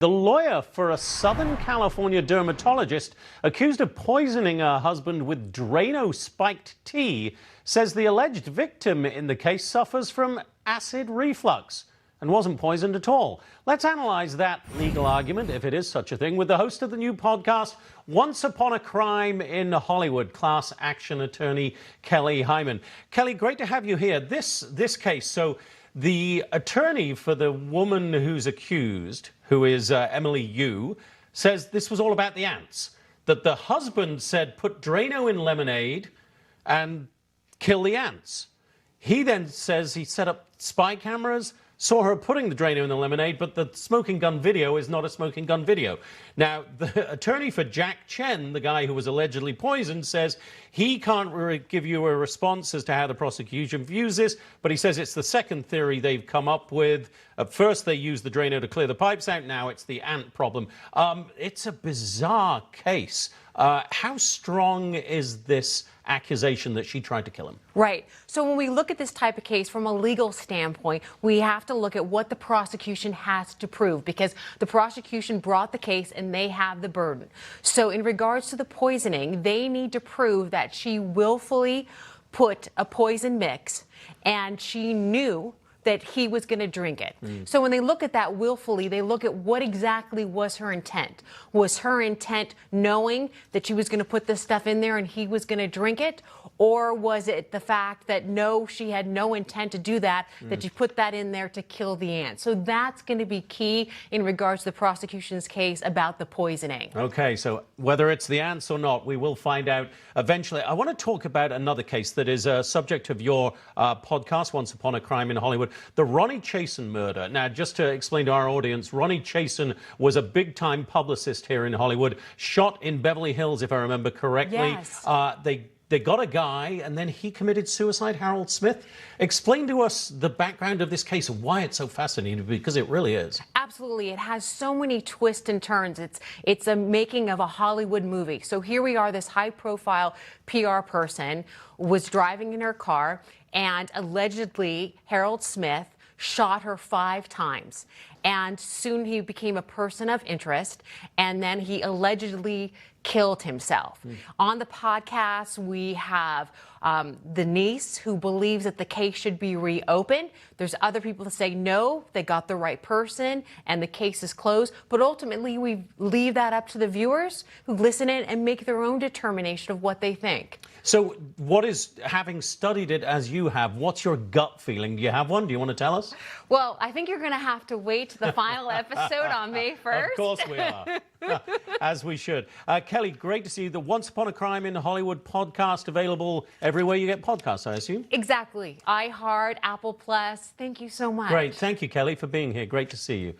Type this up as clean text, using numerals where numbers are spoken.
The lawyer for a Southern California dermatologist accused of poisoning her husband with Drano spiked tea says the alleged victim in the case suffers from acid reflux and wasn't poisoned at all. Let's analyze that legal argument, if it is such a thing, with the host of the new podcast, Once Upon a Crime in Hollywood, class action attorney Kelly Hyman. Kelly, great to have you here. This case, so the attorney for the woman who's accused, who is Emily Yu, says this was all about the ants. That the husband said, put Drano in lemonade and kill the ants. He then says he set up spy cameras, saw her putting the Drano in the lemonade, but the smoking gun video is not a smoking gun video. Now, the attorney for Jack Chen, the guy who was allegedly poisoned, says he can't give you a response as to how the prosecution views this, but he says it's the second theory they've come up with. At first, they used the Drano to clear the pipes out. Now it's the ant problem. It's a bizarre case. How strong is this accusation that she tried to kill him? Right. So when we look at this type of case from a legal standpoint, we have to look at what the prosecution has to prove, because the prosecution brought the case and they have the burden. So in regards to the poisoning, they need to prove that she willfully put a poison mix and she knew that he was going to drink it. So when they look at that willfully, they look at what exactly was her intent. Was her intent knowing that she was going to put this stuff in there and he was going to drink it? Or was it the fact that no, she had no intent to do that, that she put that in there to kill the ant? So that's going to be key in regards to the prosecution's case about the poisoning. Okay, so whether it's the ants or not, we will find out eventually. I want to talk about another case that is a subject of your podcast, Once Upon a Crime in Hollywood, the Ronnie Chasen murder. Now, just to explain to our audience, Ronnie Chasen was a big-time publicist here in Hollywood, shot in Beverly Hills, if I remember correctly. Yes. They got a guy, and then he committed suicide, Harold Smith. Explain to us the background of this case and why it's so fascinating, because it really is. Absolutely. It has so many twists and turns. It's a making of a Hollywood movie. So here we are, this high-profile PR person was driving in her car, and allegedly Harold Smith shot her 5 times. And soon he became a person of interest, and then he allegedly killed himself. On the podcast, we have the niece who believes that the case should be reopened. There's other people that say, no, they got the right person and the case is closed. But ultimately, we leave that up to the viewers who listen in and make their own determination of what they think. So what is, having studied it as you have, what's your gut feeling? Do you have one? Do you want to tell us? Well, I think you're going to have to wait to the final episode on May 1st. Of course we are. As we should. Kelly, great to see you. The Once Upon a Crime in Hollywood podcast available everywhere you get podcasts, I assume? Exactly. iHeart, Apple Plus. Thank you so much. Great. Thank you, Kelly, for being here. Great to see you.